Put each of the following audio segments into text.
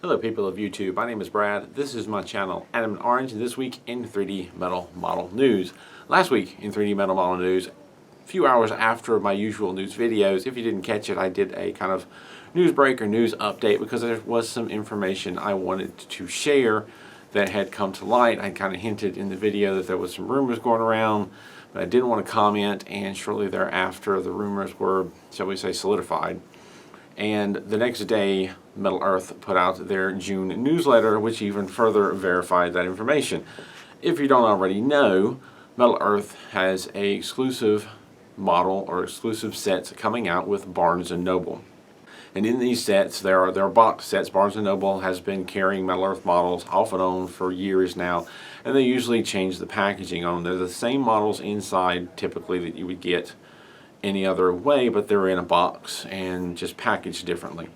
Hello people of YouTube, my name is Brad, this is my channel Adam and Orange, and this week in 3D Metal Model News. Last week in 3D Metal Model News, a few hours after my usual news videos, if you didn't catch it, I did a kind of news break or news update because there was some information I wanted to share that had come to light. I kind of hinted in the video that there was some rumors going around, but I didn't want to comment, and shortly thereafter the rumors were, shall we say, solidified. And the next day, Metal Earth put out their June newsletter, which even further verified that information. If you don't already know, Metal Earth has an exclusive model or exclusive sets coming out with Barnes & Noble. And in these sets, there are box sets. Barnes & Noble has been carrying Metal Earth models off and on for years now, and they usually change the packaging on them. They're the same models inside, typically, that you would get any other way, but they're in a box and just packaged differently.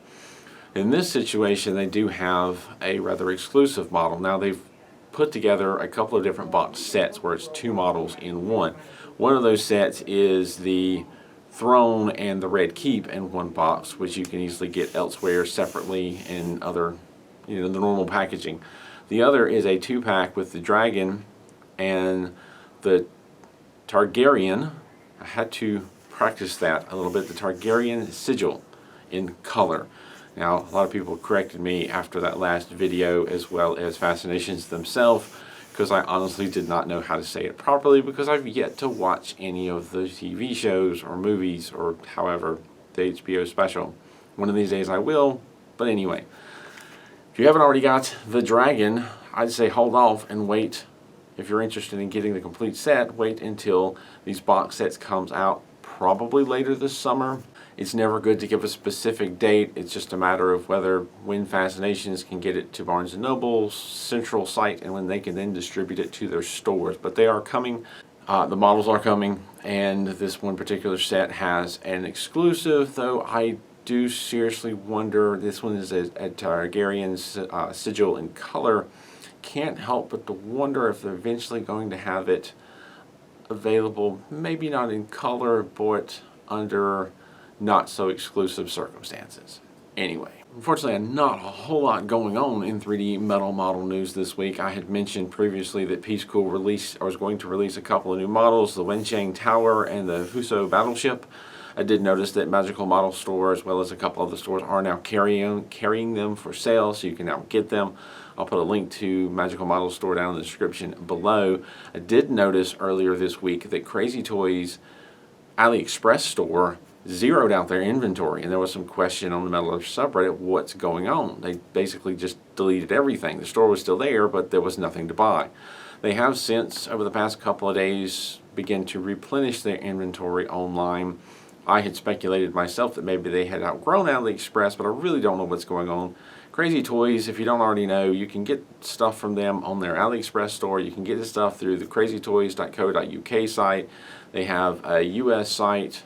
In this situation, they do have a rather exclusive model. Now, they've put together a couple of different box sets where it's two models in one. One of those sets is the Throne and the Red Keep in one box, which you can easily get elsewhere separately in other, the normal packaging. The other is a two-pack with the Dragon and the Targaryen. I had to practice that a little bit, the Targaryen sigil in color. Now, a lot of people corrected me after that last video, as well as Fascinations themselves, because I honestly did not know how to say it properly, because I've yet to watch any of the TV shows or movies or however the HBO special. One of these days I will, but anyway. If you haven't already got the Dragon, I'd say hold off and wait. If you're interested in getting the complete set, wait until these box sets comes out, probably later this summer. It's never good to give a specific date. It's just a matter of when Fascinations can get it to Barnes & Noble's central site and when they can then distribute it to their stores. But they are coming. The models are coming, and this one particular set has an exclusive, though I do seriously wonder. This one is a Targaryen sigil in color. Can't help but to wonder if they're eventually going to have it available, maybe not in color, but under not so exclusive circumstances. Anyway, unfortunately, not a whole lot going on in 3D Metal Model News this week. I had mentioned previously that Peace Cool was going to release a couple of new models, the Wenchang Tower and the Huso Battleship. I did notice that Magical Model Store, as well as a couple of the stores, are now carrying them for sale, so you can now get them. I'll put a link to Magical Model Store down in the description below. I did notice earlier this week that Crazy Toys Aliexpress store zeroed out their inventory, and there was some question on the Metal Earth subreddit, what's going on? They basically just deleted everything. The store was still there, but there was nothing to buy. They have since, over the past couple of days, begun to replenish their inventory online. I had speculated myself that maybe they had outgrown Aliexpress, but I really don't know what's going on. Crazy Toys, if you don't already know, you can get stuff from them on their Aliexpress store. You can get the stuff through the crazytoys.co.uk site. They have a US site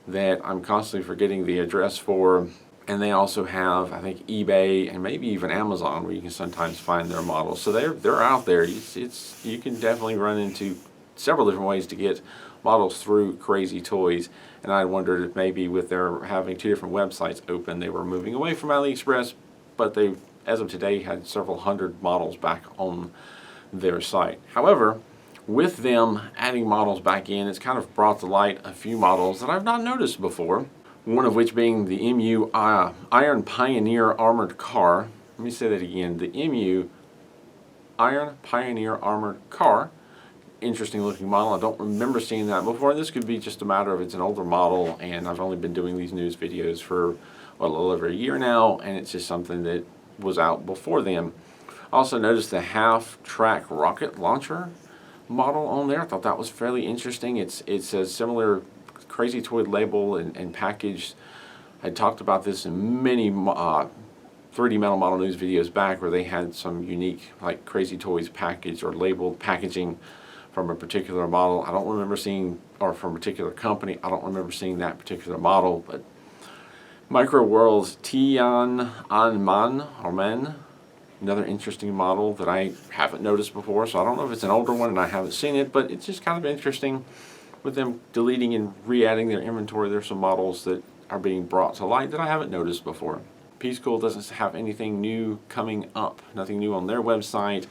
that I'm constantly forgetting the address for. And they also have, I think, eBay and maybe even Amazon, where you can sometimes find their models. So they're out there. You can definitely run into several different ways to get models through Crazy Toys. And I wondered if maybe with their having two different websites open, they were moving away from AliExpress, but they, as of today, had several hundred models back on their site. However, with them adding models back in, it's kind of brought to light a few models that I've not noticed before. One of which being the MU Iron Pioneer Armored Car. Let me say that again. The MU Iron Pioneer Armored Car. Interesting looking model. I don't remember seeing that before. This could be just a matter of it's an older model, and I've only been doing these news videos for a little over a year now, and it's just something that was out before them. Also noticed the half-track rocket launcher model on there. I thought that was fairly interesting. It's a similar Crazy Toy label and package. I talked about this in many 3D Metal Model News videos back, where they had some unique, like, Crazy Toys package or labeled packaging from a particular model. I don't remember seeing, or from a particular company, I don't remember seeing that particular model, but Micro World's Tian Anman, another interesting model that I haven't noticed before, so I don't know if it's an older one and I haven't seen it, but it's just kind of interesting with them deleting and re-adding their inventory. There's some models that are being brought to light that I haven't noticed before. P-School doesn't have anything new coming up, nothing new on their website.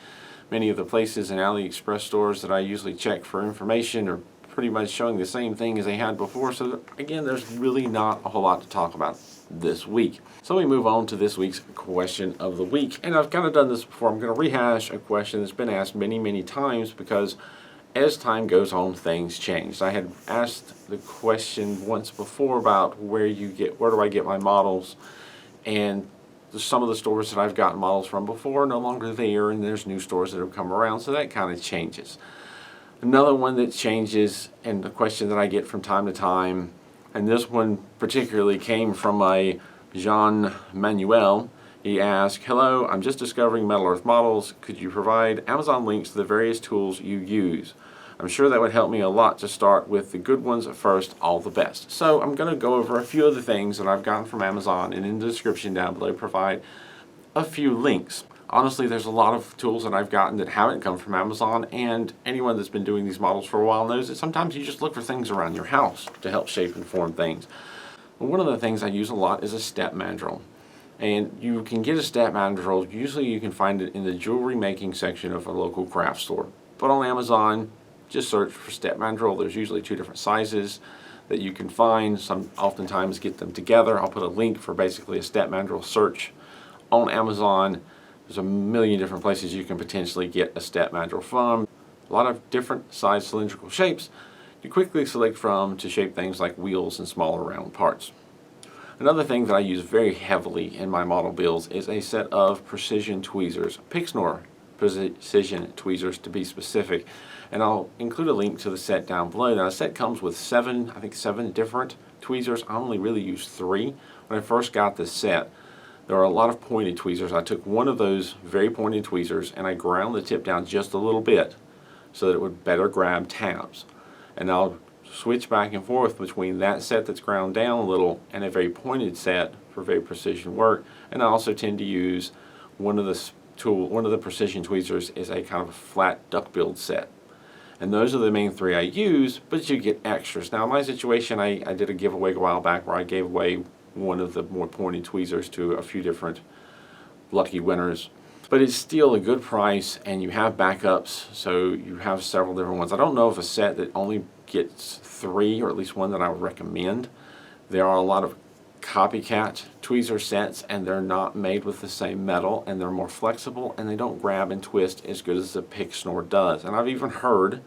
Many of the places and Aliexpress stores that I usually check for information are pretty much showing the same thing as they had before. So again, there's really not a whole lot to talk about this week. So we move on to this week's question of the week. And I've kind of done this before. I'm going to rehash a question that's been asked many, many times because as time goes on, things change. I had asked the question once before about where do I get my models, and some of the stores that I've gotten models from before are no longer there, and there's new stores that have come around, so that kind of changes. Another one that changes, and the question that I get from time to time, and this one particularly came from my Jean Manuel. He asked, "Hello, I'm just discovering Metal Earth models. Could you provide Amazon links to the various tools you use? I'm sure that would help me a lot to start with the good ones at first. All the best." So I'm going to go over a few of the things that I've gotten from Amazon, and in the description down below provide a few links. Honestly, there's a lot of tools that I've gotten that haven't come from Amazon, and anyone that's been doing these models for a while knows that sometimes you just look for things around your house to help shape and form things. One of the things I use a lot is a step mandrel. And you can get a step mandrel, usually you can find it in the jewelry making section of a local craft store. But on Amazon, just search for step mandrel. There's usually 2 different sizes that you can find. Some oftentimes get them together. I'll put a link for basically a step mandrel search on Amazon. There's a million different places you can potentially get a step mandrel from. A lot of different size cylindrical shapes you quickly select from to shape things like wheels and smaller round parts. Another thing that I use very heavily in my model builds is a set of precision tweezers, Pixnor precision tweezers to be specific, and I'll include a link to the set down below. Now the set comes with 7 different tweezers. I only really used 3. When I first got this set, there are a lot of pointed tweezers. I took one of those very pointed tweezers and I ground the tip down just a little bit so that it would better grab tabs. And I'll switch back and forth between that set that's ground down a little and a very pointed set for very precision work. And I also tend to use one of the precision tweezers is a kind of a flat duck-billed set. And those are the main 3 I use, but you get extras. Now in my situation, I did a giveaway a while back where I gave away one of the more pointed tweezers to a few different lucky winners. But it's still a good price, and you have backups, so you have several different ones. I don't know of a set that only gets 3, or at least one that I would recommend. There are a lot of copycat tweezer sets, and they're not made with the same metal, and they're more flexible, and they don't grab and twist as good as the Pixnor does. And I've even heard,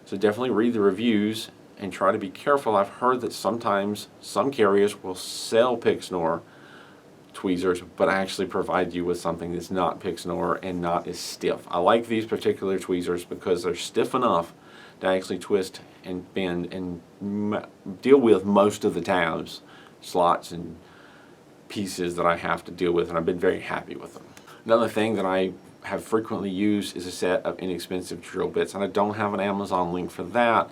so definitely read the reviews and try to be careful. I've heard that sometimes some carriers will sell Pixnor tweezers but actually provide you with something that's not Pixnor and not as stiff. I like these particular tweezers because they're stiff enough to actually twist and bend and deal with most of the tabs, slots, and pieces that I have to deal with, and I've been very happy with them. Another thing that I have frequently used is a set of inexpensive drill bits, and I don't have an Amazon link for that.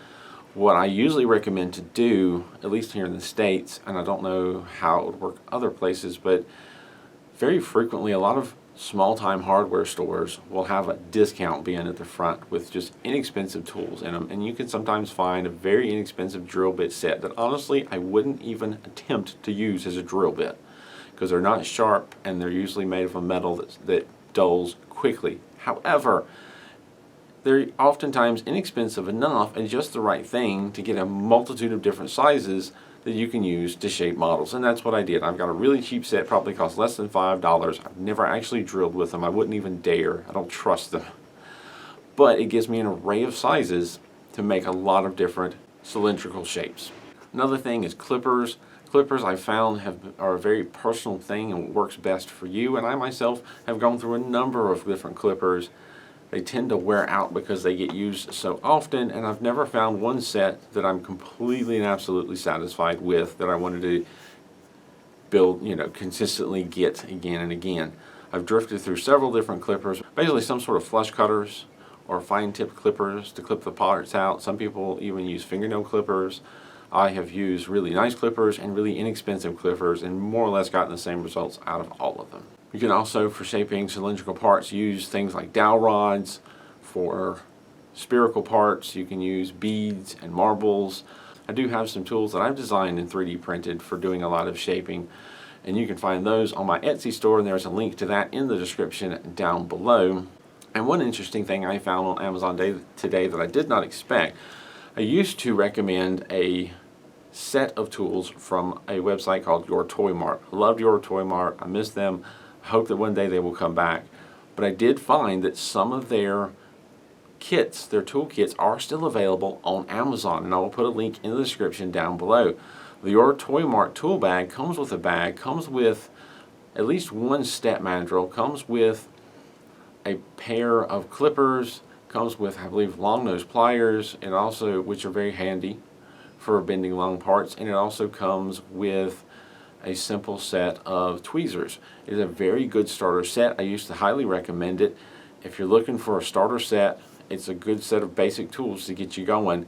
What I usually recommend to do, at least here in the States, and I don't know how it would work other places, but very frequently a lot of small-time hardware stores will have a discount bin at the front with just inexpensive tools in them, and you can sometimes find a very inexpensive drill bit set that honestly I wouldn't even attempt to use as a drill bit because they're not sharp and they're usually made of a metal that dulls quickly. However, they're oftentimes inexpensive enough and just the right thing to get a multitude of different sizes that you can use to shape models, and that's what I did. I've got a really cheap set, probably cost less than $5. I've never actually drilled with them. I wouldn't even dare. I don't trust them. But it gives me an array of sizes to make a lot of different cylindrical shapes. Another thing is clippers. Clippers I found are a very personal thing and works best for you, and I myself have gone through a number of different clippers. They tend to wear out because they get used so often, and I've never found one set that I'm completely and absolutely satisfied with that I wanted to build, consistently get again and again. I've drifted through several different clippers, basically some sort of flush cutters or fine tip clippers to clip the parts out. Some people even use fingernail clippers. I have used really nice clippers and really inexpensive clippers and more or less gotten the same results out of all of them. You can also, for shaping cylindrical parts, use things like dowel rods. For spherical parts, you can use beads and marbles. I do have some tools that I've designed and 3D printed for doing a lot of shaping. and you can find those on my Etsy store, and there's a link to that in the description down below. And one interesting thing I found on Amazon today that I did not expect, I used to recommend a set of tools from a website called Your Toy Mart. I loved Your Toy Mart. I miss them. I hope that one day they will come back. But I did find that some of their kits, their tool kits, are still available on Amazon, and I will put a link in the description down below. The Your Toy Mart tool bag comes with a bag, comes with at least one step mandrel, comes with a pair of clippers, comes with, I believe, long nose pliers, and also, which are very handy for bending long parts, and it also comes with a simple set of tweezers. It is a very good starter set. I used to highly recommend it. If you're looking for a starter set, it's a good set of basic tools to get you going.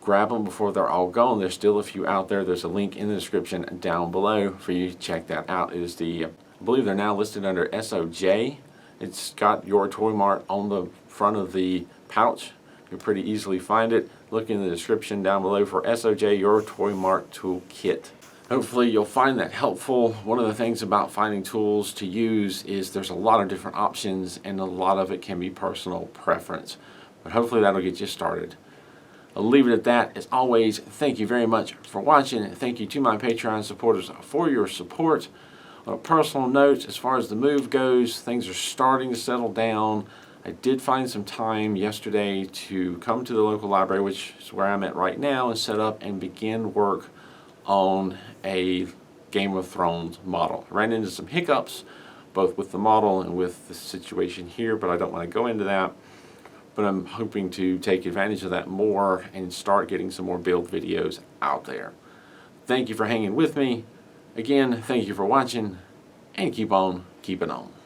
Grab them before they're all gone. There's still a few out there. There's a link in the description down below for you to check that out. It is the, I believe they're now listed under SOJ. It's got Your Toy Mart on the front of the pouch. You'll pretty easily find it. Look in the description down below for SOJ Your Toy Mart Tool Kit. Hopefully you'll find that helpful. One of the things about finding tools to use is there's a lot of different options, and a lot of it can be personal preference. But hopefully that'll get you started. I'll leave it at that. As always, thank you very much for watching. Thank you to my Patreon supporters for your support. On a personal note, as far as the move goes, things are starting to settle down. I did find some time yesterday to come to the local library, which is where I'm at right now, and set up and begin work on a Game of Thrones model. I ran into some hiccups, both with the model and with the situation here, but I don't want to go into that. But I'm hoping to take advantage of that more and start getting some more build videos out there. Thank you for hanging with me. Again, thank you for watching, and keep on keeping on.